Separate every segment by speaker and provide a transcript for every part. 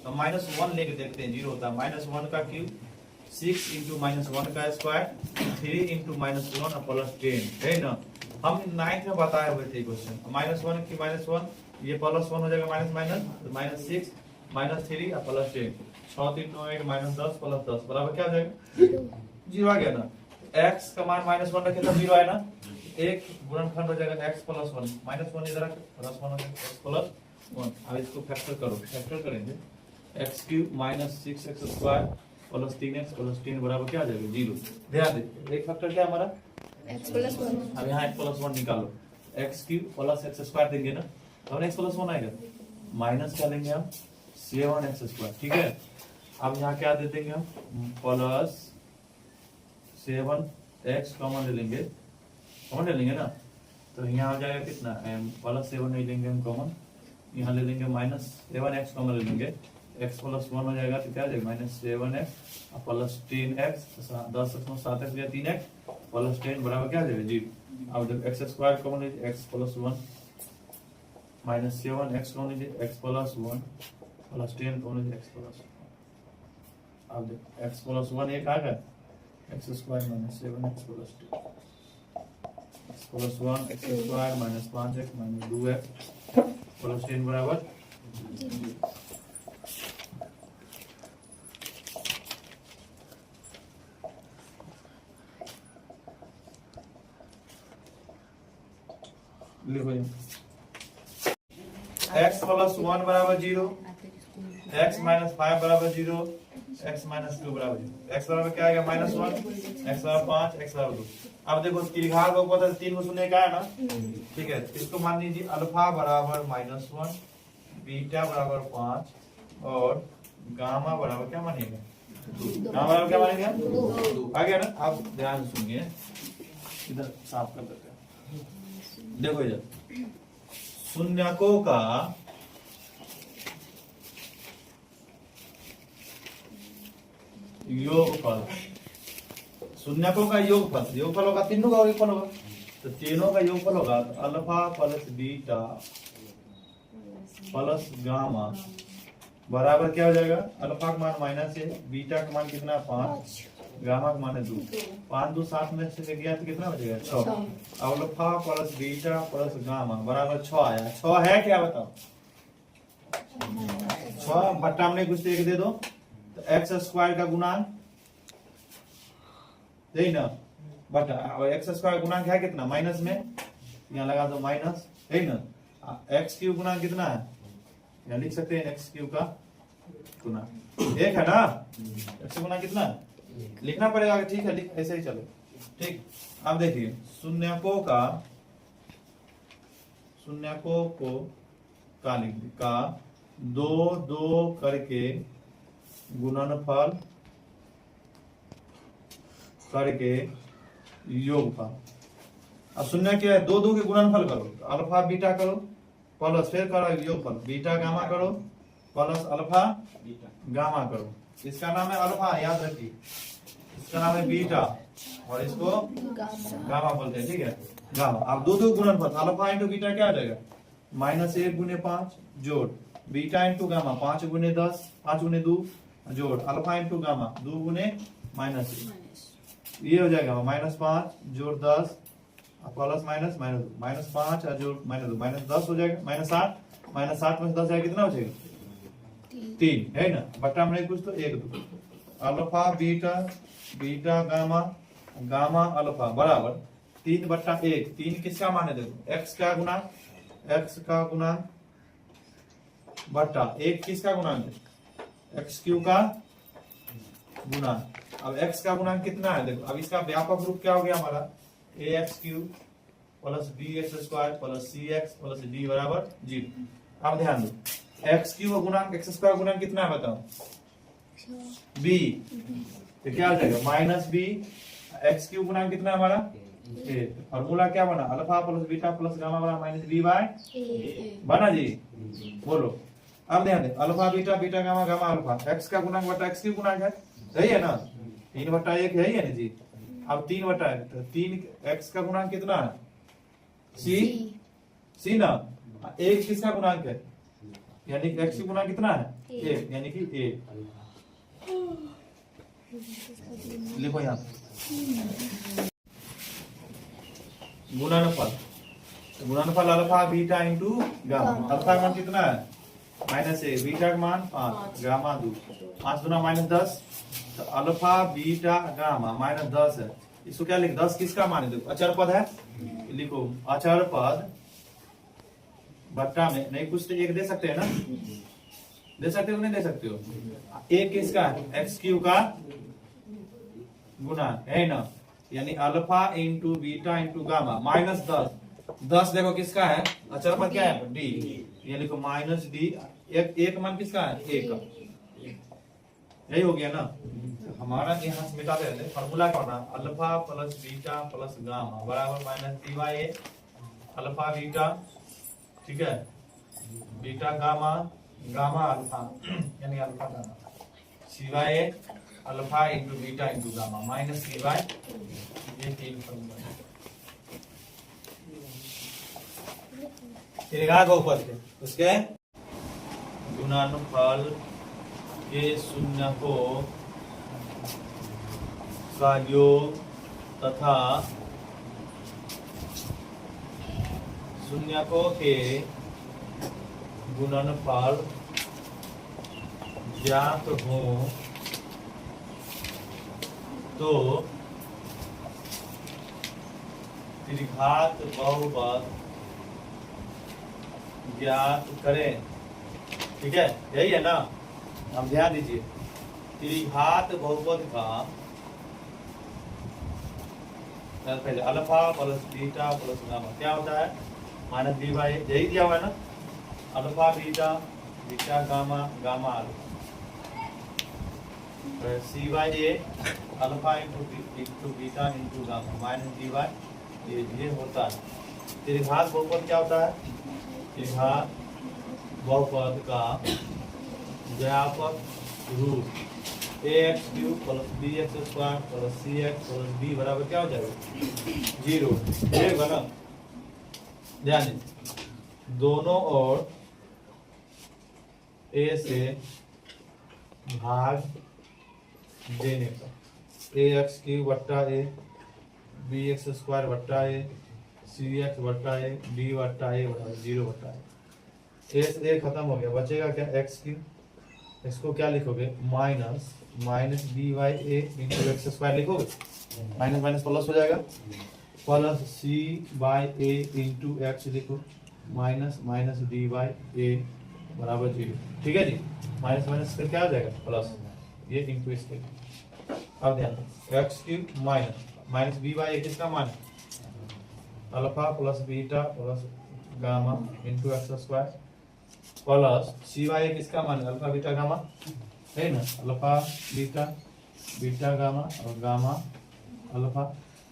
Speaker 1: तो -1 लेके देखते हैं, 0 होता है। -1 का क्यूब 6 इंटू -1 का स्क्वायर 3 इंटू -1 प्लस 10 है ना। हम 9th में बताए हुए थे क्वेश्चन। -1 की -1 ये +1 हो जाएगा, माइनस माइनस तो -6 -3 और प्लस 10 6 3 9 1 -10 प्लस 10 बराबर क्या हो जाएगा 0 आ गया ना। x का मान -1 रखे तो 0 आया ना। एक गुणनखंड हो जाएगा x + 1 -1 इधर प्लस 1 हो जाएगा x + 1। अब इसको फैक्टर करो, फैक्टर करेंगे x³ - 6x² plus 3x plus 10 बराबर क्या आ जाएगा 0। ध्यान दे एक फैक्टर क्या हमारा
Speaker 2: x + 1।
Speaker 1: अब यहाँ x + 1 निकालो, x³ + x² देंगे ना तो x + 1 आएगा, माइनस क्या लेंगे हम 7x², ठीक है। अब यहाँ क्या दे देंगे हम प्लस 7x कॉमन ले लेंगे, कॉमन ले लेंगे ना तो यहाँ आ जाएगा कितना +7 नहीं लेंगे हम कॉमन, यहाँ ले लेंगे -7x कॉमन ले लेंगे, x + 1 हो जाएगा तो क्या आ जाएगा -7x प्लस 10x 10 में 7x या 3x प्लस 10 बराबर क्या आ जाएगा 0। अब जब x² कॉमन लीजिए x + 1 -7x कॉमन लीजिए x + 1 प्लस 10 कॉमन लीजिए x + 1। अब देखो x + 1 एक आ गया x² - 7x plus 2 x + 1 x² - 5x - 2x plus 10 बराबर लिखो x + 1 बराबर 0, x - 5 बराबर 0, x - 2 बराबर 0। x बराबर क्या आएगा -1, x बराबर 5, x बराबर 2। अब देखो त्रिघात बहुपद है 3 को शून्य का है ना, ठीक है। इसको मान लीजिए अल्फा बराबर -1, बीटा बराबर 5 और गामा बराबर क्या मानेगा 2। गामा बराबर क्या मानेगा 2 आ गया ना। अब ध्यान सुनिए, इधर साफ कर देते हैं। देखो इधर शून्यकों का योगफल, शून्यकों का योगफल, योगफल होगा तीनों का योगफल होगा तो तीनों का योगफल होगा तो alpha plus beta plus gamma बराबर क्या हो जाएगा, अल्फा का मान -1, बीटा का मान कितना 5, गामा का मान 2। 5 2 7 में से गया तो कितना बचेगा 6। Alpha plus beta plus gamma बराबर 6 आया। 6 है क्या बताओ 6 बट्टा में कुछ एक दे दो तो x² का गुणांक यही ना बटा, अब x² गुणांक है कितना माइनस में, यहाँ लगा दो माइनस है ना। x³ गुणांक कितना है यहाँ लिख सकते हैं x³ का गुणांक 1 है ना। x गुणांक कितना है लिखना पड़ेगा, ठीक है लिख ऐसे ही चलो ठीक। अब देखिए शून्यकों को का लिख का 2 2 करके गुणनफल करके योगफल। अब शून्य क्या है 2 2 के गुणनफल करो तो अल्फा बीटा करो प्लस फिर करो योगफल बीटा गामा करो प्लस अल्फा गामा करो। इसका नाम है अल्फा, याद रखिए इसका नाम है बीटा और इसको गामा बोलते हैं, ठीक है गामा। अब 2 2 गुणनफल अल्फा इंटू बीटा क्या आ जाएगा -1 × 5 जोड़ बीटा इंटू गामा 5 × 10 5 × 2 जोड़ अल्फा इंटू गामा 2 × -1 ये हो जाएगा -5 जोड़ 10 प्लस माइनस -5 और जोड़ -2 -10 हो जाएगा -7 में 10 जाएगा कितना हो जाएगा 3 है ना। बट्टा में कुछ तो 1 2 alpha beta beta gamma gamma alpha बराबर 3/1। 3 किसका मान है देखो x का गुणांक बट्टा 1 किसका गुणांक है x³ का गुणांक। अब x का गुणांक कितना है देखो, अब इसका व्यापक रूप क्या हो गया हमारा ax³ plus bx² plus cx plus d बराबर 0। अब ध्यान दो x³ गुणांक x² गुणांक कितना है बताओ b, तो क्या हो जाएगा -b। x³ गुणांक कितना है हमारा a। फॉर्मूला क्या बना alpha plus beta plus gamma बराबर -b/a बना जी बोलो। अब ध्यान दे alpha beta beta gamma gamma alpha x का गुणांक बटा x³ गुणांक है, सही है ना 3/1 है ही है ना जी। अब 3/1 तो 3 x का गुणांक कितना है c ना। 1 किसका गुणांक है यानी x की गुना कितना है 1 यानी कि 1 लिखो यहाँ गुणनफल गुणनफल alpha beta into gamma alpha का मान कितना है -1 बीटा का मान 5 गामा 2 5 गुना -10 तो अल्फा बीटा गामा -10 है इसको क्या लिख 10 किसका मान है देखो अचर पद है लिखो अचर पद बट्टा में नहीं कुछ तो एक दे सकते हैं ना दे सकते हो नहीं दे सकते हो एक किसका एक्स क्यू का गुना है ना यानी alpha into beta into gamma -10 देखो किसका है अचर पद क्या है डी ये लिखो -d एक मान किसका है एक यही हो गया ना हमारा यहाँ से मिटाते रहते फॉर्मूला क्या होना alpha plus beta plus gamma बराबर -dy अल्फा बीटा ठीक है बीटा गामा गामा अल्फा यानी अल्फा गामा सिवाय alpha into beta into gamma minus सिवाय ये तीन फॉर्मूला का ऊपर के उसके गुणनफल के शून्य को का योग तथा शून्य को के गुणनफल ज्ञात हो तो त्रिघात बहुपद ज्ञात करें ठीक है यही है ना हम ध्यान दीजिए त्रिघात बहुपद का पहले alpha plus beta plus gamma क्या होता है -d बाई यही दिया हुआ है ना alpha beta beta gamma gamma alpha c by a alpha into beta into gamma -d by ये होता है त्रिघात बहुपद क्या होता है त्रिघात बहुपद का व्यापक रूप ax cube plus bx square plus cx plus b बराबर क्या हो जाएगा 0 होगा ना ध्यान दीजिए दोनों ओर a से भाग देने का ax क्यूब बट्टा a bx स्क्वायर बट्टा a cx बट्टा a b बट्टा a बराबर 0 बट्टा a से a खत्म हो गया बचेगा क्या x क्यूब इसको क्या लिखोगे minus D y a into x square लिखोगे माइनस माइनस प्लस हो जाएगा plus c by a into x लिखो माइनस डी वाई ए बराबर 0 ठीक है जी माइनस माइनस फिर क्या हो जाएगा प्लस ये इंटू इसके अब ध्यान x cube minus B by A किसका मान alpha plus beta plus gamma into x square plus C by किसका मान अल्फा बीटा गामा है ना अल्फा बीटा बीटा गामा और gamma alpha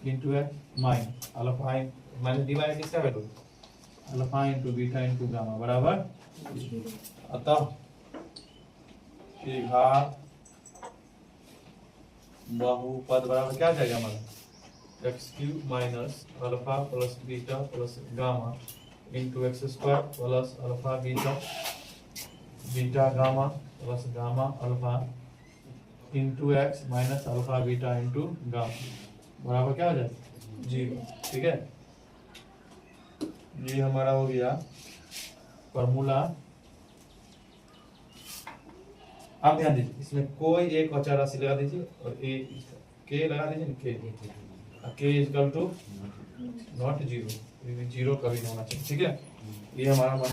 Speaker 1: into x minus alpha minus D by किसका value alpha into beta into gamma बराबर अतः त्रिघात बहुपद बराबर क्या जाएगा हमारा x cube minus alpha plus beta plus gamma into x square plus alpha beta beta gamma plus gamma alpha into x minus alpha beta into gamma बराबर क्या हो जाए 0 ठीक है ये हमारा हो गया फॉर्मूला आप ध्यान दीजिए इसमें कोई एक अचर राशि लगा दीजिए और के लगा दीजिए के इज इक्वल टू नॉट 0 कभी नहीं होना चाहिए ठीक है ये हमारा